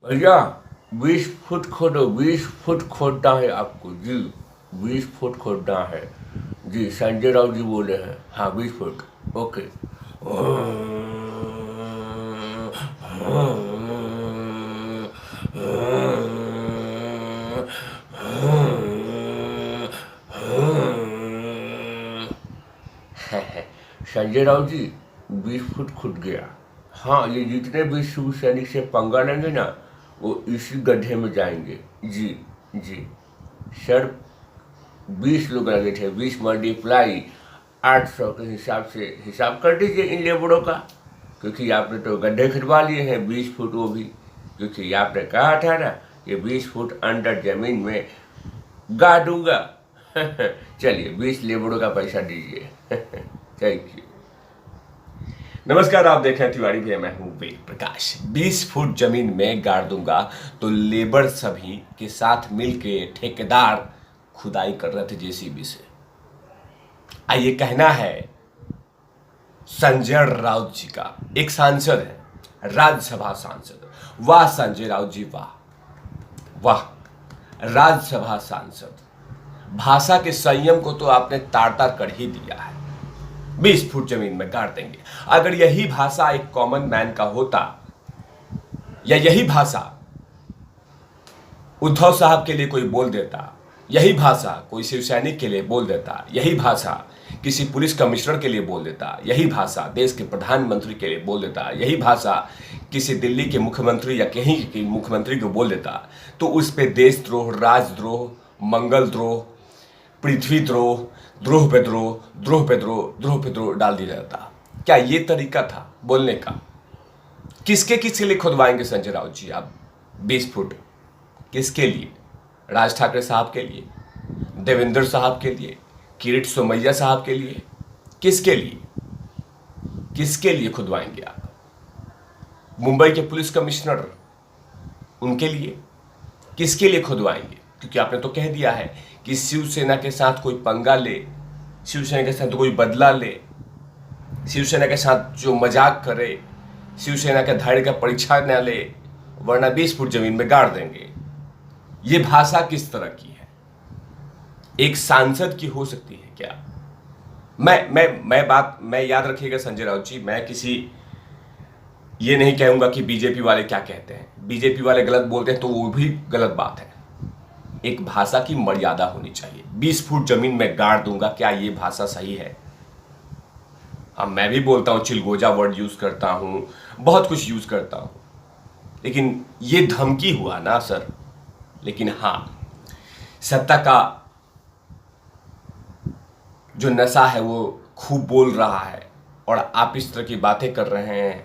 भैया 20 फुट खोदो, 20 फुट खोदना है आपको जी। 20 फुट खोदना है जी। संजय राव जी बोले हैं। हाँ 20 foot. Okay. Sanjay Rao ji 20 foot खुद गया। हाँ, ये जितने भी शिव सैनिक से पंगा लेंगे ना, वो इसी गड्ढे में जाएंगे जी। जी सर, 20 लोग लगे थे, 20 मल्टीप्लाई 800 के हिसाब से हिसाब कर दीजिए इन लेबरों का। क्योंकि आपने तो गड्ढे खिंचवा लिए हैं 20 फुट, वो भी क्योंकि आपने कहा था ना कि 20 फुट अंडर जमीन में गाड़ दूंगा। चलिए 20 लेबरों का पैसा दीजिए। Thank you. नमस्कार, आप देख रहे हैं तिवारी भैया, मैं हूं वेद प्रकाश। 20 फुट जमीन में गाड़ दूंगा तो लेबर सभी के साथ मिलके ठेकेदार खुदाई कर रहे थे जेसीबी से। ये कहना है संजय राउत जी का। एक सांसद है, राज्यसभा सांसद। वाह संजय राउत जी, वाह वाह। राज्यसभा सांसद, भाषा के संयम को तो आपने तार तार कर ही दिया है। 20 फुट जमीन में गाड़ देंगे। अगर यही भाषा एक कॉमन मैन का होता, या यही भाषा उद्धव साहब के लिए कोई बोल देता, यही भाषा कोई शिव सैनिक के लिए बोल देता, यही भाषा किसी पुलिस कमिश्नर के लिए बोल देता, यही भाषा देश के प्रधानमंत्री के लिए बोल देता, यही भाषा किसी दिल्ली के मुख्यमंत्री या कहीं के मुख्यमंत्री को बोल देता, तो उस पर देशद्रोह, राजद्रोह, मंगल द्रोह, पृथ्वी द्रोह, द्रोह पे द्रोह, द्रोह पे द्रोह, द्रोह पे द्रोह डाल दिया जाता। क्या ये तरीका था बोलने का? किसके किसके लिए खुदवाएंगे संजय राउत जी आप 20 फुट? किसके लिए? राज ठाकरे साहब के लिए, देवेंद्र साहब के लिए, किरीट सोमैया साहब के लिए? किसके लिए? किसके लिए खुदवाएंगे आप? मुंबई के पुलिस कमिश्नर, उनके लिए? किसके लिए खुदवाएंगे? क्योंकि आपने तो कह दिया है कि शिवसेना के साथ कोई पंगा ले, शिवसेना के साथ कोई बदला ले, शिवसेना के साथ जो मजाक करे, शिवसेना के धैर्य का परीक्षा न ले, वरना 20 फुट जमीन में गाड़ देंगे। ये भाषा किस तरह की है? एक सांसद की हो सकती है क्या? मैं याद रखिएगा संजय राउत जी, मैं किसी ये नहीं कहूंगा कि बीजेपी वाले क्या कहते हैं। बीजेपी वाले गलत बोलते हैं तो वो भी गलत बात है। एक भाषा की मर्यादा होनी चाहिए। 20 फुट जमीन में गाड़ दूंगा, क्या ये भाषा सही है? हाँ, मैं भी बोलता हूं, चिलगोजा वर्ड यूज करता हूं, बहुत कुछ यूज करता हूं, लेकिन ये धमकी हुआ ना सर। लेकिन हाँ, सत्ता का जो नशा है वो खूब बोल रहा है, और आप इस तरह की बातें कर रहे हैं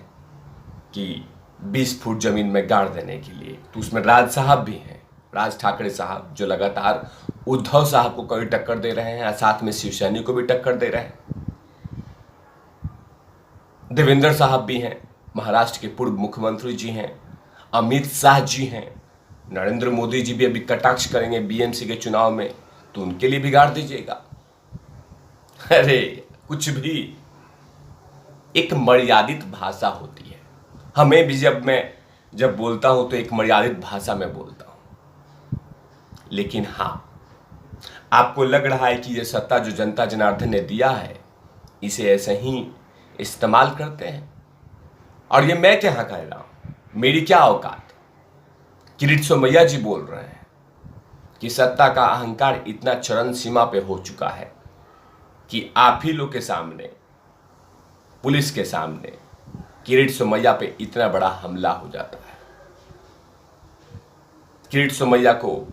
कि 20 फुट जमीन में गाड़ देने के लिए। तो उसमें राज साहब भी हैं, राज ठाकरे साहब, जो लगातार उद्धव साहब को कभी टक्कर दे रहे हैं, साथ में शिवसैनिक को भी टक्कर दे रहे हैं। देवेंद्र साहब भी हैं, महाराष्ट्र के पूर्व मुख्यमंत्री जी हैं, अमित शाह जी हैं, नरेंद्र मोदी जी भी अभी कटाक्ष करेंगे बीएमसी के चुनाव में, तो उनके लिए बिगाड़ दीजिएगा। अरे कुछ भी, एक मर्यादित भाषा होती है। हमें भी जब बोलता हूं तो एक मर्यादित भाषा में बोलता हूं। लेकिन हां, आपको लग रहा है कि यह सत्ता जो जनता जनार्दन ने दिया है, इसे ऐसे ही इस्तेमाल करते हैं। और ये मैं क्या कह रहा हूं, मेरी क्या औकात? किरीट सोमैया जी बोल रहे हैं कि सत्ता का अहंकार इतना चरम सीमा पे हो चुका है कि आप ही लोग के सामने, पुलिस के सामने किरीट सोमैया पे इतना बड़ा हमला हो जाता है। किरीट सोमैया को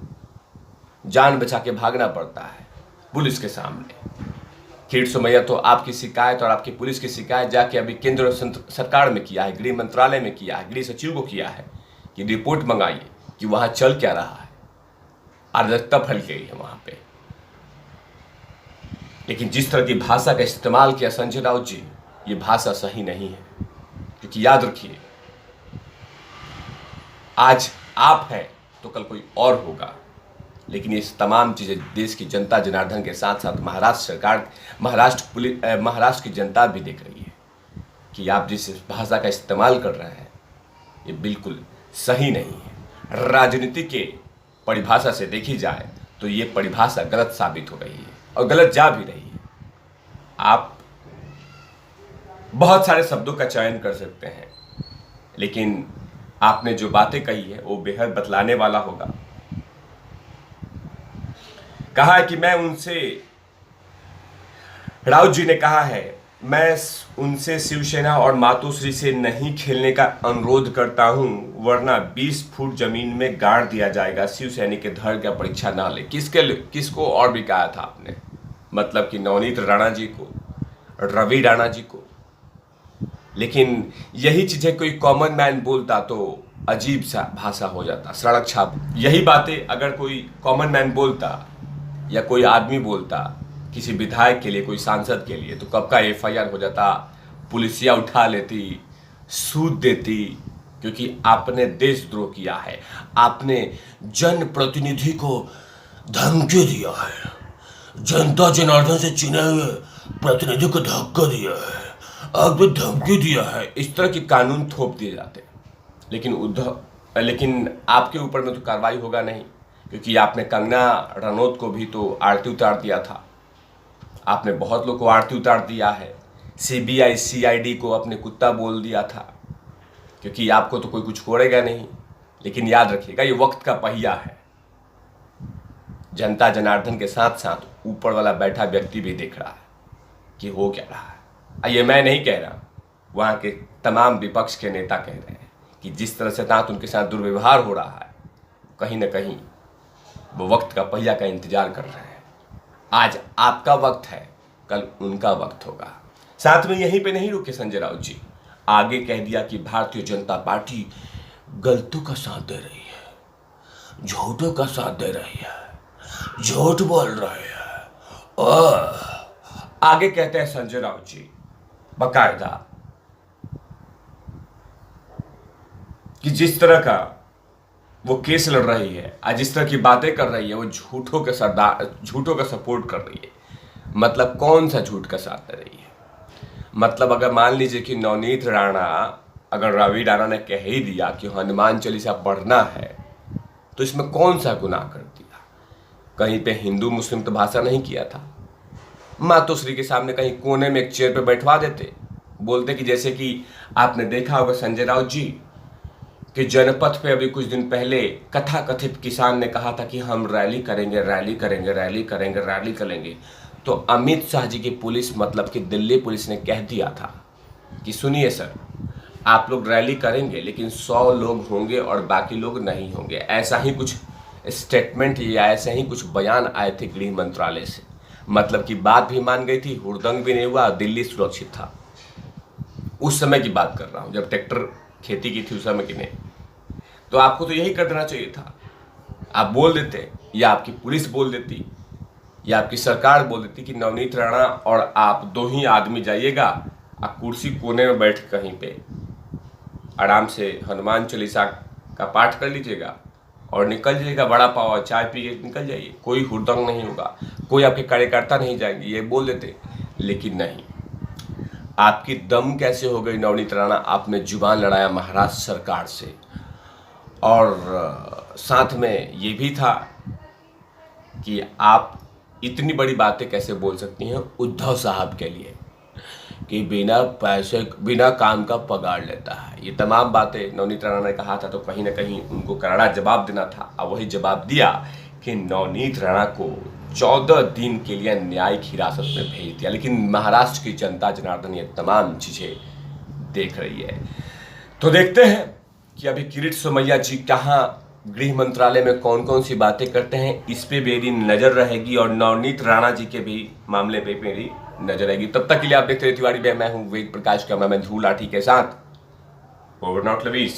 जान बचा के भागना पड़ता है पुलिस के सामने। किरीट सोमैया तो आपकी शिकायत और आपकी पुलिस की शिकायत जाके अभी केंद्र सरकार में किया है, गृह मंत्रालय में किया है, गृह सचिव को किया है कि रिपोर्ट मंगाइए कि वहां चल क्या रहा है। अराजकता फैल गई है वहां पे। लेकिन जिस तरह की भाषा का इस्तेमाल किया संजय राउत जी, ये भाषा सही नहीं है। क्योंकि याद रखिए, आज आप हैं तो कल कोई और होगा। लेकिन ये तमाम चीजें देश की जनता जनार्दन के साथ साथ महाराष्ट्र सरकार, महाराष्ट्र की जनता भी देख रही है कि आप जिस भाषा का इस्तेमाल कर रहे हैं, ये बिल्कुल सही नहीं है। राजनीति के परिभाषा से देखी जाए तो ये परिभाषा गलत साबित हो रही है और गलत जा भी रही है। आप बहुत सारे शब्दों का चयन कर सकते हैं, लेकिन आपने जो बातें कही है वो बेहद बतलाने वाला होगा। कहा है कि मैं उनसे, राउत जी ने कहा है, मैं उनसे शिवसेना और मातोश्री से नहीं खेलने का अनुरोध करता हूं, वरना 20 फुट जमीन में गाड़ दिया जाएगा। शिवसैनिक के धैर्य का परीक्षा ना ले। किसको और भी कहा था आपने? मतलब कि नवनीत राणा जी को, रवि राणा जी को। लेकिन यही चीजें कोई कॉमन मैन बोलता तो अजीब सा भाषा हो जाता, सड़क छाप। यही बातें अगर कोई कॉमन मैन बोलता या कोई आदमी बोलता किसी विधायक के लिए, कोई सांसद के लिए, तो कब का एफआईआर हो जाता, पुलिसिया उठा लेती, सूद देती, क्योंकि आपने देशद्रोह किया है। आपने जनप्रतिनिधि को धमकी दिया है, जनता जनार्दन से चुने हुए प्रतिनिधि को धक्का दिया है, आपने धमकी दिया है। इस तरह के कानून थोप दिए जाते हैं। लेकिन आपके ऊपर में तो कार्रवाई होगा नहीं, क्योंकि आपने कंगना रनौत को भी तो आरती उतार दिया था। आपने बहुत लोग को आरती उतार दिया है। सीबीआई सीआईडी को अपने कुत्ता बोल दिया था, क्योंकि आपको तो कोई कुछ छोड़ेगा नहीं। लेकिन याद रखिएगा, ये वक्त का पहिया है। जनता जनार्दन के साथ साथ ऊपर वाला बैठा व्यक्ति भी देख रहा है कि हो क्या रहा है। ये मैं नहीं कह रहा, वहां के तमाम विपक्ष के नेता कह रहे हैं कि जिस तरह से उनके साथ दुर्व्यवहार हो रहा है, कहीं ना कहीं वो वक्त का पहिया का इंतजार कर रहे हैं। आज आपका वक्त है, कल उनका वक्त होगा। साथ में यहीं पे नहीं रुके संजय राउत जी, आगे कह दिया कि भारतीय जनता पार्टी गलतों का साथ दे रही है, झूठों का साथ दे रही है, झूठ बोल रहे हैं। आगे कहते हैं संजय राउत जी बकायदा कि जिस तरह का वो केस लड़ रही है, आज जिस तरह की बातें कर रही है, वो झूठों का सपोर्ट कर रही है। मतलब कौन सा झूठ का साथ दे रही है? मतलब अगर मान लीजिए कि नवनीत राणा, अगर रवि राणा ने कह ही दिया कि हनुमान चालीसा पढ़ना है, तो इसमें कौन सा गुनाह कर दिया? कहीं पे हिंदू मुस्लिम तो भाषा नहीं किया था। मातोश्री के सामने कहीं कोने में एक चेयर पे बैठवा देते, बोलते कि जैसे कि आपने देखा होगा संजय राउत जी कि जनपथ पे अभी कुछ दिन पहले कथाकथित किसान ने कहा था कि हम रैली करेंगे, रैली करेंगे, रैली करेंगे, रैली करेंगे। तो अमित शाह जी की पुलिस, मतलब कि दिल्ली पुलिस ने कह दिया था कि सुनिए सर, आप लोग रैली करेंगे लेकिन 100 लोग होंगे और बाकी लोग नहीं होंगे। ऐसा ही कुछ स्टेटमेंट या ऐसे ही कुछ बयान आए थे गृह मंत्रालय से। मतलब कि बात भी मान गई थी, हुड़दंग भी नहीं हुआ, दिल्ली सुरक्षित था। उस समय की बात कर रहा हूं, जब ट्रैक्टर खेती की थी उस समय की नहीं। तो आपको तो यही कर देना चाहिए था। आप बोल देते, या आपकी पुलिस बोल देती, या आपकी सरकार बोल देती कि नवनीत राणा और आप 2 ही आदमी जाइएगा, आप कुर्सी कोने में बैठ कहीं पे आराम से हनुमान चालीसा का पाठ कर लीजिएगा और निकल जाइएगा, बड़ा पाव और चाय पी के निकल जाइए, कोई हुड़दंग नहीं होगा, कोई आपके कार्यकर्ता नहीं जाएंगे, ये बोल देते। लेकिन नहीं, आपकी दम कैसे हो गई नवनीत राणा? आपने जुबान लड़ाया महाराष्ट्र सरकार से, और साथ में ये भी था कि आप इतनी बड़ी बातें कैसे बोल सकती हैं उद्धव साहब के लिए कि बिना पैसे बिना काम का पगार लेता है। ये तमाम बातें नवनीत राणा ने कहा था, तो कहीं ना कहीं उनको करारा जवाब देना था। अब वही जवाब दिया कि नवनीत राणा को 14 दिन के लिए न्यायिक हिरासत में भेज दिया। लेकिन महाराष्ट्र की जनता जनार्दन ये तमाम चीजें देख रही है। तो देखते हैं कि अभी किरीट सोमैया जी कहाँ गृह मंत्रालय में कौन कौन सी बातें करते हैं, इस पे मेरी नजर रहेगी, और नवनीत राणा जी के भी मामले पे मेरी नजर रहेगी। तब तक के लिए आप देखते रहिए तिवारी। मैं हूं वेद प्रकाश, कैमरामैन ध्रुव लाठी के साथ। ओवर नॉट लवीज।